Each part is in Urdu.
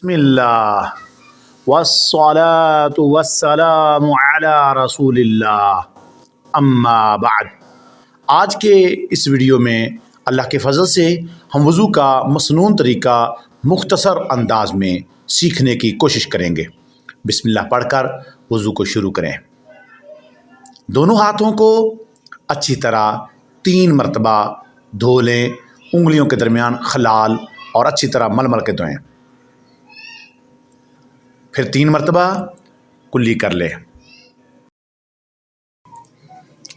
بسم اللہ والصلاة والسلام علی رسول اللہ اما بعد۔ آج کے اس ویڈیو میں اللہ کے فضل سے ہم وضو کا مسنون طریقہ مختصر انداز میں سیکھنے کی کوشش کریں گے۔ بسم اللہ پڑھ کر وضو کو شروع کریں۔ دونوں ہاتھوں کو اچھی طرح 3 مرتبہ دھو لیں، انگلیوں کے درمیان خلال اور اچھی طرح مل مل کے دھوئیں۔ پھر 3 مرتبہ کلی کر لیں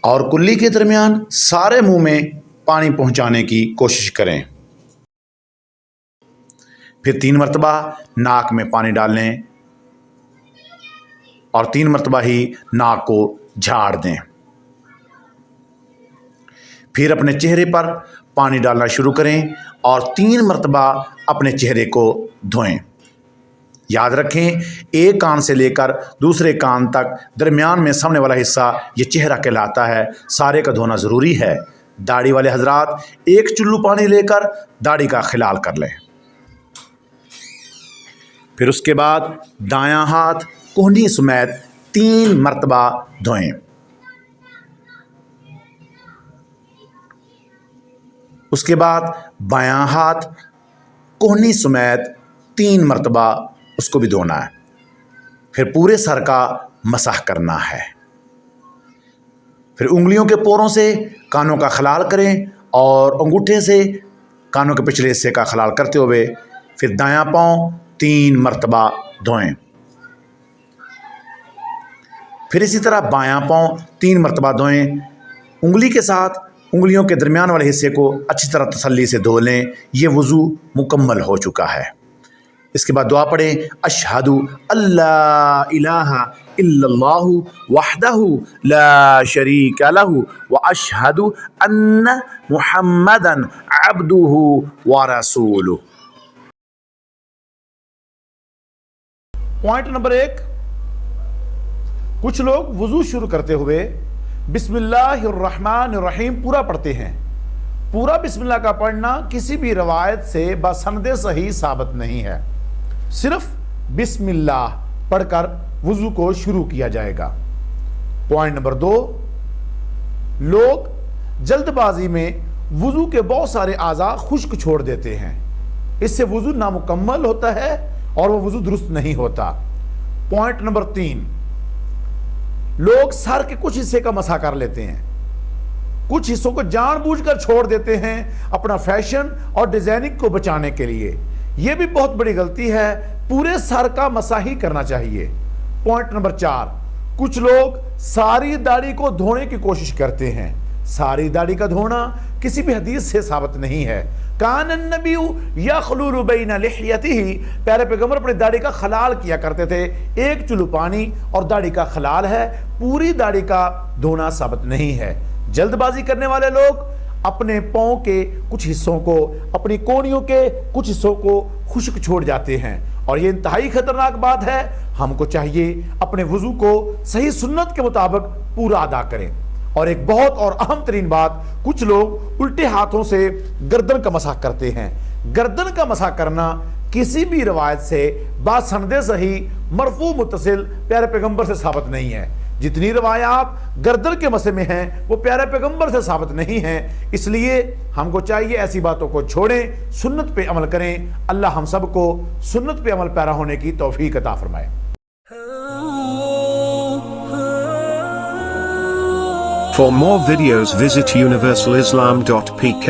اور کلی کے درمیان سارے منہ میں پانی پہنچانے کی کوشش کریں۔ پھر 3 مرتبہ ناک میں پانی ڈال لیں اور 3 مرتبہ ہی ناک کو جھاڑ دیں۔ پھر اپنے چہرے پر پانی ڈالنا شروع کریں اور 3 مرتبہ اپنے چہرے کو دھوئیں۔ یاد رکھیں، ایک کان سے لے کر دوسرے کان تک درمیان میں سامنے والا حصہ یہ چہرہ کہلاتا ہے، سارے کا دھونا ضروری ہے۔ داڑھی والے حضرات 1 چلو پانی لے کر داڑھی کا خلال کر لیں۔ پھر اس کے بعد دایاں ہاتھ کہنی سمیت 3 مرتبہ دھوئیں۔ اس کے بعد بایاں ہاتھ کہنی سمیت 3 مرتبہ اس کو بھی دھونا ہے۔ پھر پورے سر کا مسح کرنا ہے۔ پھر انگلیوں کے پوروں سے کانوں کا خلال کریں اور انگوٹھے سے کانوں کے پچھلے حصے کا خلال کرتے ہوئے پھر دایاں پاؤں 3 مرتبہ دھوئیں۔ پھر اسی طرح بایاں پاؤں 3 مرتبہ دھوئیں۔ انگلی کے ساتھ انگلیوں کے درمیان والے حصے کو اچھی طرح تسلی سے دھو لیں۔ یہ وضو مکمل ہو چکا ہے۔ اس کے بعد دعا پڑھیں، اشہد اللہ الہ الا اللہ وحدہ لا شریک لہ واشہد ان محمدا عبدہ ورسولہ۔ پوائنٹ نمبر 1، کچھ لوگ وضو شروع کرتے ہوئے بسم اللہ الرحمن الرحیم پورا پڑھتے ہیں۔ پورا بسم اللہ کا پڑھنا کسی بھی روایت سے بسند صحیح ثابت نہیں ہے۔ صرف بسم اللہ پڑھ کر وضو کو شروع کیا جائے گا۔ پوائنٹ نمبر 2، لوگ جلد بازی میں وضو کے بہت سارے اعضاء خشک چھوڑ دیتے ہیں۔ اس سے وضو نامکمل ہوتا ہے اور وہ وضو درست نہیں ہوتا۔ پوائنٹ نمبر 3، لوگ سر کے کچھ حصے کا مسح کر لیتے ہیں، کچھ حصوں کو جان بوجھ کر چھوڑ دیتے ہیں اپنا فیشن اور ڈیزائننگ کو بچانے کے لیے۔ یہ بھی بہت بڑی غلطی ہے، پورے سر کا مسح ہی کرنا چاہیے۔ پوائنٹ نمبر 4، کچھ لوگ ساری داڑھی کو دھونے کی کوشش کرتے ہیں۔ ساری داڑھی کا دھونا کسی بھی حدیث سے ثابت نہیں ہے۔ کان النبی یخلل بین لحیتہ، پیارے پیغمبر اپنی داڑھی کا خلال کیا کرتے تھے۔ 1 چلو پانی اور داڑھی کا خلال ہے، پوری داڑھی کا دھونا ثابت نہیں ہے۔ جلد بازی کرنے والے لوگ اپنے پاؤں کے کچھ حصوں کو، اپنی کونیوں کے کچھ حصوں کو خشک چھوڑ جاتے ہیں اور یہ انتہائی خطرناک بات ہے۔ ہم کو چاہیے اپنے وضو کو صحیح سنت کے مطابق پورا ادا کریں۔ اور ایک بہت اور اہم ترین بات، کچھ لوگ الٹے ہاتھوں سے گردن کا مسح کرتے ہیں۔ گردن کا مسح کرنا کسی بھی روایت سے باسند صحیح مرفوع متصل پیارے پیغمبر سے ثابت نہیں ہے۔ جتنی روایات گردن کے مسح میں ہیں وہ پیارے پیغمبر سے ثابت نہیں ہیں۔ اس لیے ہم کو چاہیے ایسی باتوں کو چھوڑیں، سنت پہ عمل کریں۔ اللہ ہم سب کو سنت پہ عمل پیرا ہونے کی توفیق عطا فرمائے۔ For more videos visit universalislam.pk